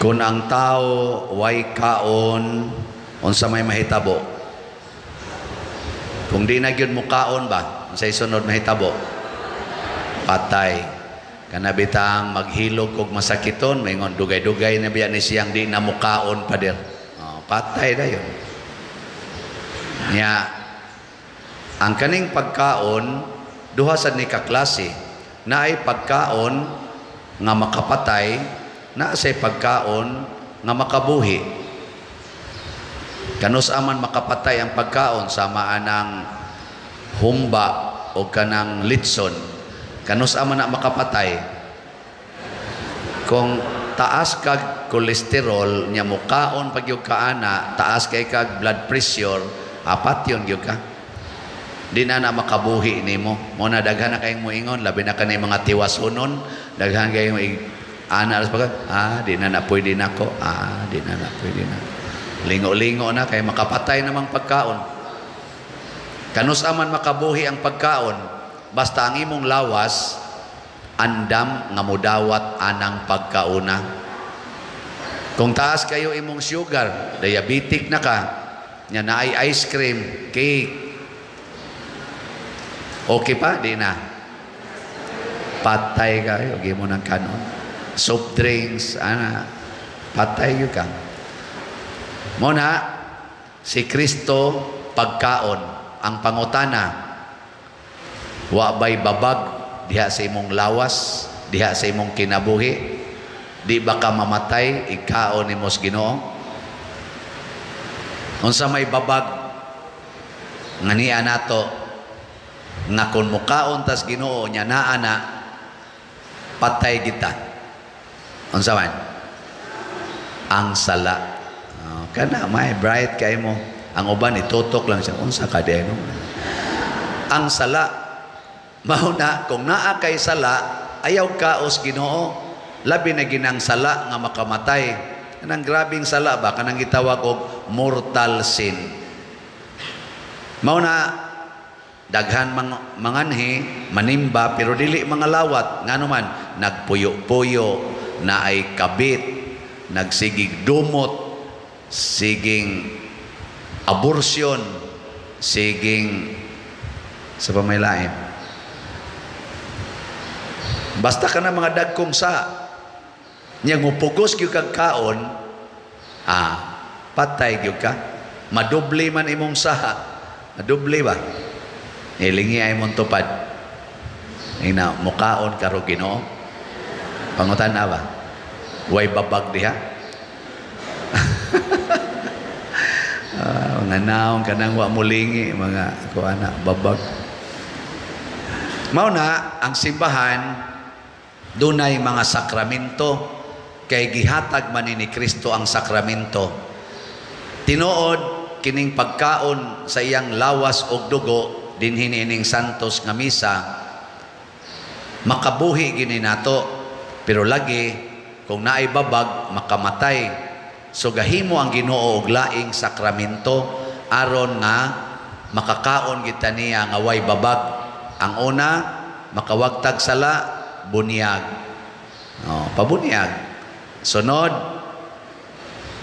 Kung ang tao way kaon, unsa may mahitabo? Kung di na gyud mo kaon ba, unsay sunod mahitabo? Patay. Kanabitang maghilog kog masakiton, maingon dugay-dugay na biya ni siyang di na mo kaon pa der. Patay dayon. Nya ang kaning pagkaon duha sad ni kaklase. Naay pagkaon nga makapatay, na say pagkaon nga makabuhi. Kanus aman makapatay ang pagkaon sama anang humba o kanang litson. Kanus aman na makapatay. Kung taas kag kolesterol nya mukaon pag yung kaana, taas kay kag blood pressure, apat yun gyud ka. Di na makabuhi nimo. Mo na daghan na kayong moingon, labi na kanay mga tiwasunon, daghan kayong ana alas pagka, di na pwede nako. Di na pwede na. Lingo-lingo na kay makapatay namang pagkaon. Kanus aman makabuhi ang pagkaon, basta ang imong lawas andam nga mudawat anang pagkauna. Kung taas kayo imong sugar, diabetic na ka, nya naay ice cream, cake, okay pa? Di na. Patay kayo, gi mo ng kanon. Soft drinks, patay yun ka. Muna, si Kristo pagkaon, ang pangutana, wa bay babag diha sa imong lawas, diha sa imong kinabuhi, di ba ka mamatay, ikaon ni mos Ginoo? Unsa may babag nga niya nato, nga kung mukaon tas Ginoo nya naa na, patay kita. Unsa man? Ang sala. Kana may bright kay mo. Ang uban itutok lang siya. Unsa ka di no? Ang sala. Mauna kung naa kay sala, ayaw kaos Ginoo. Labi na ginang sala nga makamatay. Kanang grabing sala ba kanang gitawag og mortal sin. Mauna daghan manganhi, manimba, pero dili mga lawat. Nga naman, nagpuyo-puyo, na ay kabit, nagsigig dumot, siging abortion, siging sa pamailain. Basta ka na mga dagkong sa, niyang mupugos yung kagkaon, patay yung ka. Madubli man imong saha. Madubli ba? Ilingi ay mong tupad. Ina, mukaon karo Ginoo. Pangutan na ba? Way babag diha. Mga naong kanang wa mulingi, mga kuana, babag. Mauna, ang simbahan, dunay mga sakramento, kay gihatag man ni Kristo ang sakramento. Tinuod, kining pagkaon sa iyang lawas o dugo, din hinining santos nga misa, makabuhi gini nato, pero lagi kung naay babag makamatay. So gahimo ang Ginoo og laing sakramento aron nga makakaon kita niya nga way babag. Ang una, makawagtag sala, bunyag. Pabunyag. Sunod,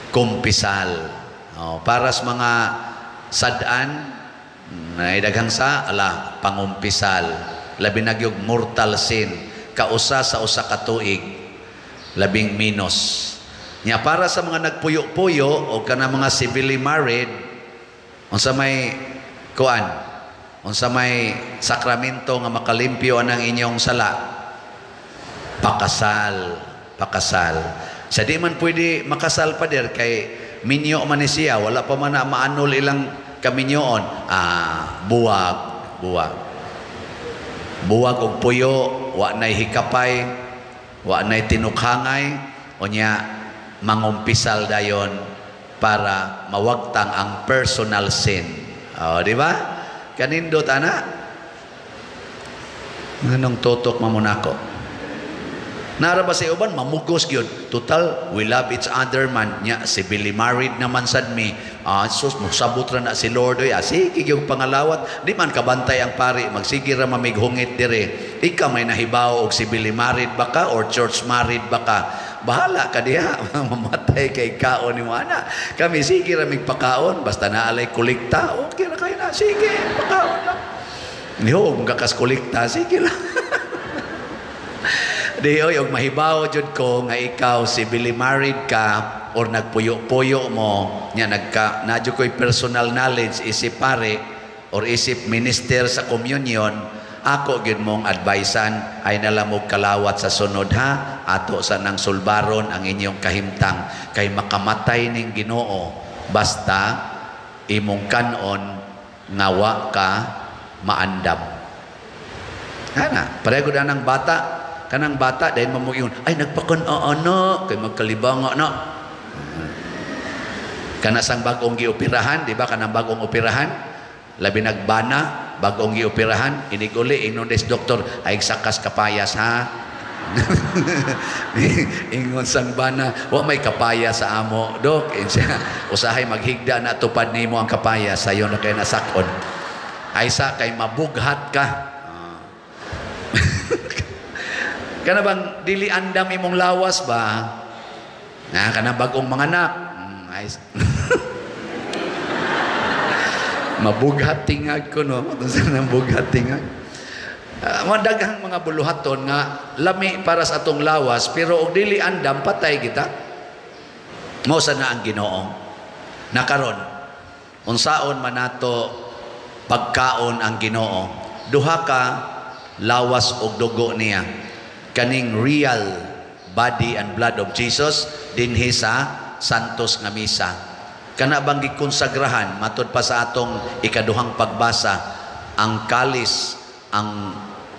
kumpisal. Para sa mga sadan na idaghang sa pangumpisal, labi na gyud mortal sin, kausa sa usa ka tuig, labing minos. Nya para sa mga nagpuyo-puyo o kana mga civilly married, unsa may kuan, unsa may sakramento nga makalimpyo anang inyong sala, pakasal. Sa di man pwede makasal pa der kay minyo man ni siya, wala pa man na maanol ilang kaminyoon. Buwag og puyo, wa nay hikapay, wa nay tinukhangay, o nya mangumpisal dayon para mawagtang ang personal sin. Di ba? Kanindot ana. Nganong tutok mamunako? Nara ba sa uban mamugos gyud. Total we love each other man nya si Billy married naman sad mi. Sus mo sabot ra na si Lord oy. Sige gyud pangalawat. Di man kabantay ang pari magsige ra mamighungit dire. Ika may nahibaw og si Billy married ba ka or church married ba ka? Bahala ka diha. Mamatay kay kaon ni mo ana. Kami sige ra migpakaon basta naalay kolekta. Okay ra kay na sige pakaon lang. Niho kung kakas kolekta sige lang. Di oy og mahibaw jud ko nga ikaw si Billy married ka or nagpuyo-puyo mo nya nadyo ko'y personal knowledge isip pare or isip minister sa communion ako gyud mong advisean ay nalamog kalawat sa sunod ha ato sa nang sulbaron ang inyong kahimtang kay makamatay ning Ginoo basta imong kanon nga wa ka maandam. Ana pareho na ng bata kanang bata dahil mamuyon ay nagpakon-ano kay magkalibanga na kanasang bagong gioperahan di ba kanang bagong operahan labi nagbana bagong gioperahan iniguli ingnon des doktor ay sakas kapayas ha ingon sang bana wa may kapayas sa amo dok usahay maghigda na tupad nimo ang kapayas sayo na kay nasakon ay sa kay mabughat ka. Kana bang dili andam imong lawas ba? Na kana bagong manganak. Mabughat tingag ko no. Tunsa nang bughat tingag. Daghang mga buluhaton nga lami para sa atong lawas pero og dili andam patay kita. Mao sa na ang Ginoo. Nakaron unsaon man nato pagkaon ang Ginoo? Duha ka lawas og dugo niya. Kaning real body and blood of Jesus dinhi sa santos nga misa. Kana bang gikonsagrahan matud pa sa atong ikaduhang pagbasa ang kalis ang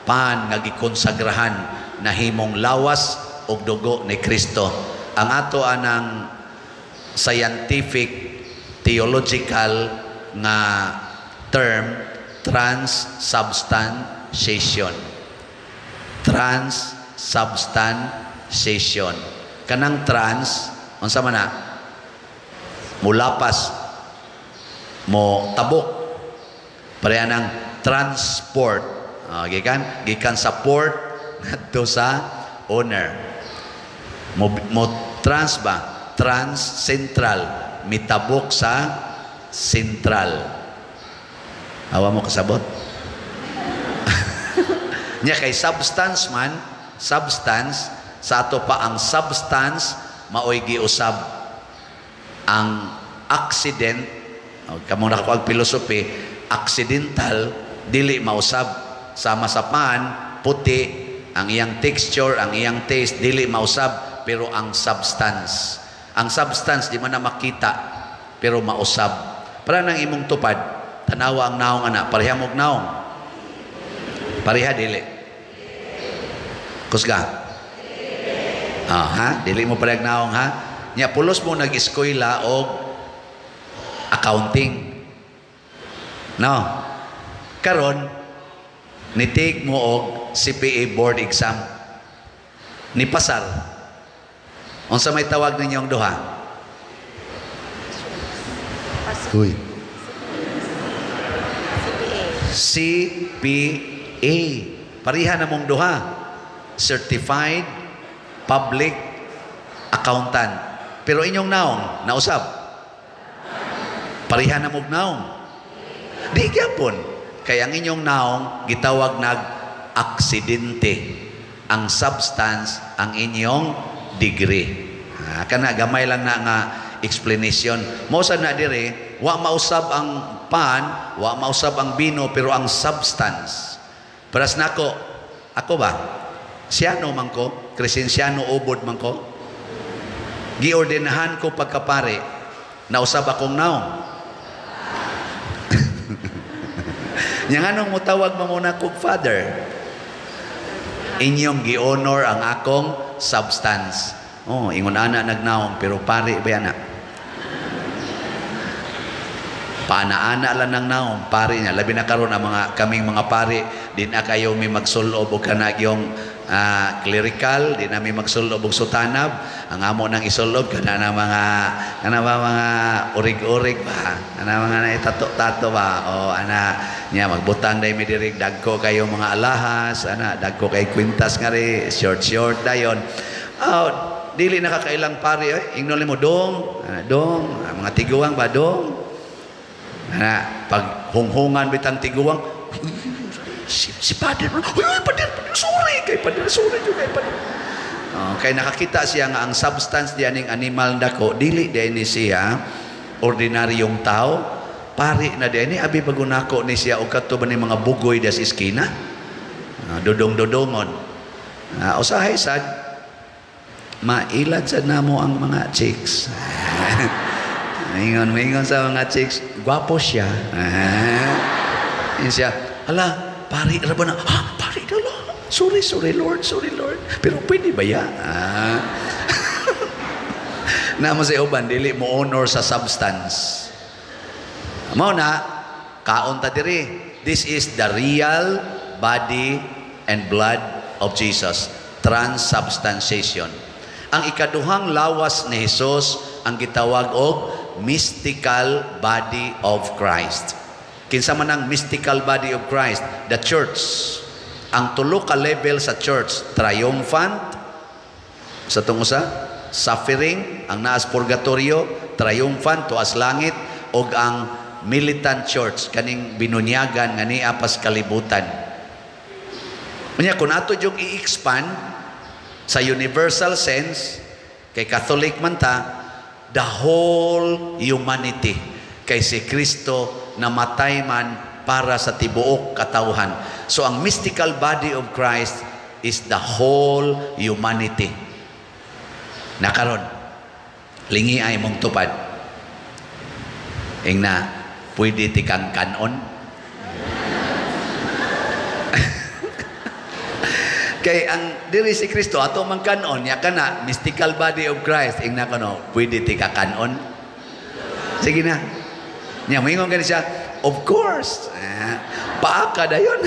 pan nga gikonsagrahan nahimong lawas og dugo ni Kristo. Ang ato anang scientific theological nga term transubstantiation. Transubstantiation. Kanang trans, unsa man na? Mulapas, mo tabok. Pareha ng transport. Gikan sa port ngadto sa owner. Mo trans ba? Trans central. Mitabok sa central. Awa mo kasabot? Nya kay substance man, substance sa ato pa ang substance maoy giusab ang accident kamo na ko philosophy accidental dili mausab sama sa pan puti ang iyang texture ang iyang taste dili mausab pero ang substance di man na makita pero mausab para nang imong tupad tanawa ang naong ana pareha mog naong pareha dili kusga ha dili mo pareha naong ha nya pulos mo nag-eskwela og accounting no karon ni-take mo og CPA board exam ni pasar unsa may tawag ninyong duha uy CPA pareha na mong duha certified public accountant pero inyong naong nausab pareha na mong naong di gyapon kaya ang inyong naong gitawag nag aksidente ang substance ang inyong degree kana gamay lang na nga explanation mo sa na dire wa mausab ang pan wa mausab ang bino pero ang substance paras nako ako ba siyano man ko Kristensyano ubod man ko giordenahan ko pagkapare nausab akong naong yang anong mo tawag mo muna kong father inyong gi-honor ang akong substance ingon ana nagnaong pero pare ba ana paana-ana lang ng naong pare niya labi na karon ang mga kaming mga pare din kayo may magsulob o kanag yung clerical, di namin magsulob og sutanab. Ang amo nang isulob kana na mga urig-urig ba, kana mga naitato-tato ba, o ana nya magbutang day mi diri dagko kayo mga alahas, ana dagko kay kwintas nga ri, short dayon. Dili nakakailang pari ingnon mo dong, dong, mga tiguang ba dong. Ana pag hunghungan bitang tiguang, si Pader, Pader, sorry kay Pader, kay nakakita siya nga ang substance diyan ng animal dako, dili din ni siya ordinaryong tao, pari na din ni abi pagunako ni siya og kadto ba ni mga bugoy das iskina, dodong-dodongon. Usahay sad mailad sad namo ang mga chicks. Mingon sa mga chicks, gwapo siya. Siya, ala, pari ra ba na? Pari na lang. Sorry Lord. Pero pwede ba ya? Namo sa uban, dili mo honor sa substance. Mao na, kaon ta diri. This is the real body and blood of Jesus. Transubstantiation. Ang ikaduhang lawas ni Jesus ang gitawag og mystical body of Christ. Kinsa man ang mystical body of Christ? The church. Ang tulo ka level sa church, triumphant, sa tungo sa suffering, ang naas purgatorio, triumphant, tuas langit, o ang militant church, kaning binunyagan nga niya pas kalibutan. Kanya, kung ato yung i-expand sa universal sense, kay Catholic man ta, the whole humanity, kay si Kristo namatay man para sa tibuok katawhan. So ang mystical body of Christ is the whole humanity. Nakaron, lingi ay mong tupad. Ingna, pwede tikang kanon. Kay ang diri si Kristo ato man kanon ya kana mystical body of Christ ingna kano pwede ti ka kanon. Sige na. Nya moingon gani siya, of course. Paaka dayon.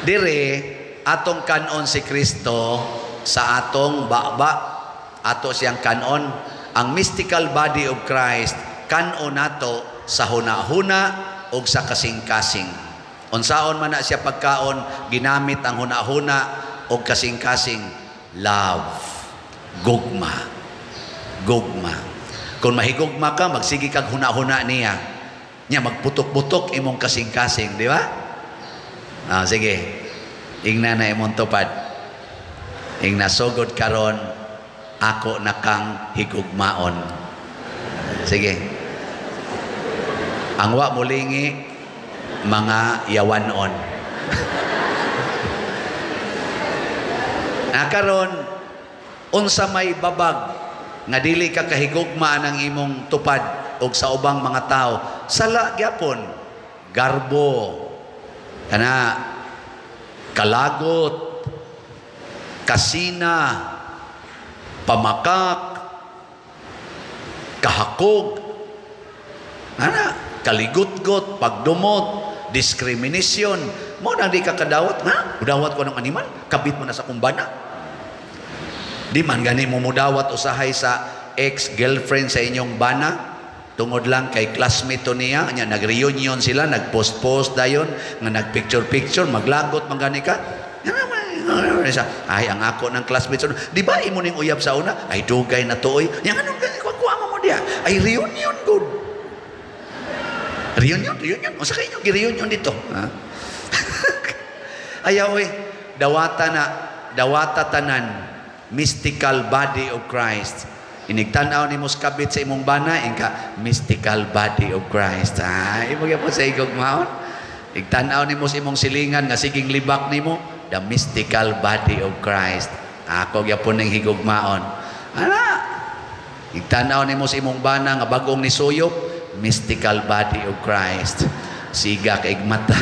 Diri atong kanon si Kristo sa atong baba ato siyang kanon ang mystical body of Christ kanon nato sa hunahuna ug sa kasing-kasing. Unsaon man na siya pagkaon, ginamit ang huna-huna o kasing-kasing love. Gugma. Kung mahigugma ka, magsige kag huna-huna niya. Niya, magputok-putok imong kasing-kasing, di ba? Sige. Ingna na imong tupad. Ingna sugod karon ako na kang higugmaon. Sige. Ang wa mulingi, mga yawanon. Karon unsa may babag nga dili ka kahigugma ng imong tupad og sa ubang mga tao, sala gyapon, garbo, kana kalagot, kasina, pamakak, kahakog, kaligot-got, pagdumot, discrimination. Mo nang di ka kadawat, mudawat ko ng animal, kabit mo na sa kumbana. Di man gani mo mudawat usahay sa ex-girlfriend sa inyong bana, tungod lang kay classmate to niya, nag-reunion sila, nag-post-post dayon, nga nag-picture-picture, maglagot man gani ka. Ay, ang ako ng classmates, di ba imo ning uyab sa una? Ay, dugay na tuoy. Yang anong kuha mo diya? Ay, reunion good. Reunion. O sa kayo gi-reunion dito. Ayaw dawata tanan, mystical body of Christ. Inigtanaw ni muskabit sa imong bana, ingka mystical body of Christ. Imo gyapon sa igog maon. Igtanaw ni mo sa imong silingan nga siging libak nimo, the mystical body of Christ. Ako gyapon ning higugmaon. Igtanaw ni mo sa imong bana nga bagong nisuyop, mystical body of Christ. Siga kay mata.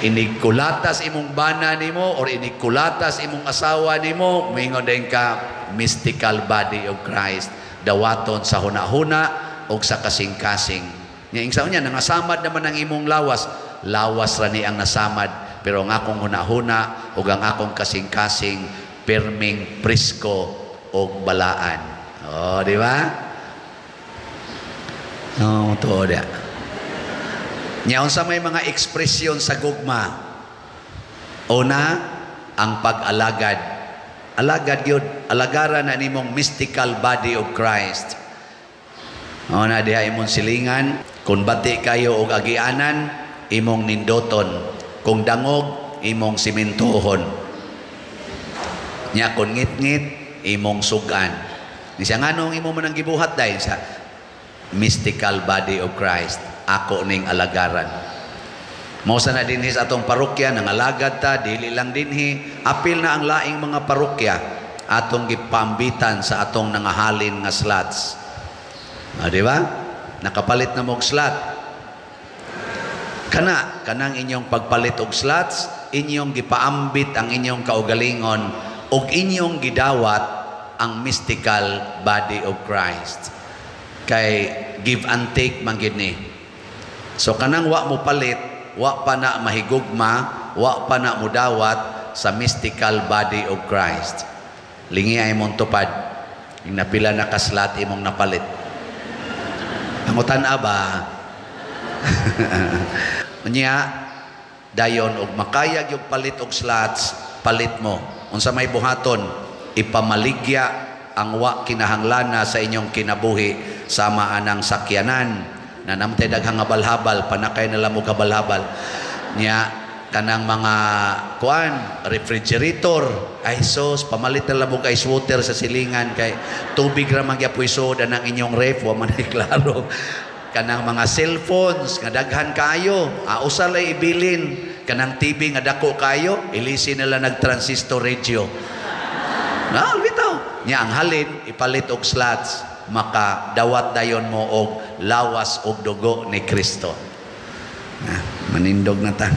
Inigkulatas imong bana nimo or inigkulatas imong asawa nimo, mingon din ka mystical body of Christ. Dawaton sa hunahuna o sa kasing-kasing. Nya ingsaon niya nangasamad naman ang imong lawas, lawas ra ni ang nasamad, pero ang akong hunahuna ug ang akong kasing-kasing pirming prisko og balaan. Oh, di ba? No, tuod ya. Nya unsa may mga ekspresyon sa gugma? Una, ang pag-alagad. Alagad yun. Alagara na nimong mystical body of Christ. Una, diha imong silingan. Kung bati kayo og agianan, imong nindoton. Kung dangog, imong simentohon. Nya kung ngit-ngit, imong sugan. Ni siya nga nung imong manang gibuhat dahil sa mystical body of Christ. Ako ning alagaran. Mausa na dinhi sa atong parokya, nangalagad ta, dili lang dinhi. Apil na ang laing mga parokya atong gipambitan sa atong nangahalin nga slots. Di ba? Nakapalit na mong slot. Kanang inyong pagpalit og slots, inyong gipaambit ang inyong kaugalingon ug inyong gidawat ang mystical body of Christ. Kay give and take man gid ni. So kanang wa mo palit, wa pa na mahigugma, wa pa na mudawat sa mystical body of Christ. Lingi ay mong tupad. Yung napila na kaslat imong napalit. Pangutan ba? Unya, dayon og makayag yung palit og slots, palit mo. Unsa may buhaton, ipamaligya ang wa kinahanglana sa inyong kinabuhi sama anang sakyanan na namtay daghang habal-habal, panakay nila mo kabal-habal niya kanang mga kuan, refrigerator, ay sos, pamalit nila mo ice water sa silingan kay tubig ra magyapoy soda ng inyong ref, wa man ay klaro. Kanang mga cellphones nga daghan kayo, usa lay ibilin. Kanang TV nga dako kayo, ilisi nila nag-transistor radio. Na, bitaw. Nya ang halin ipalit og slots, maka dawat dayon mo og lawas og dugo ni Kristo. Manindog na ta.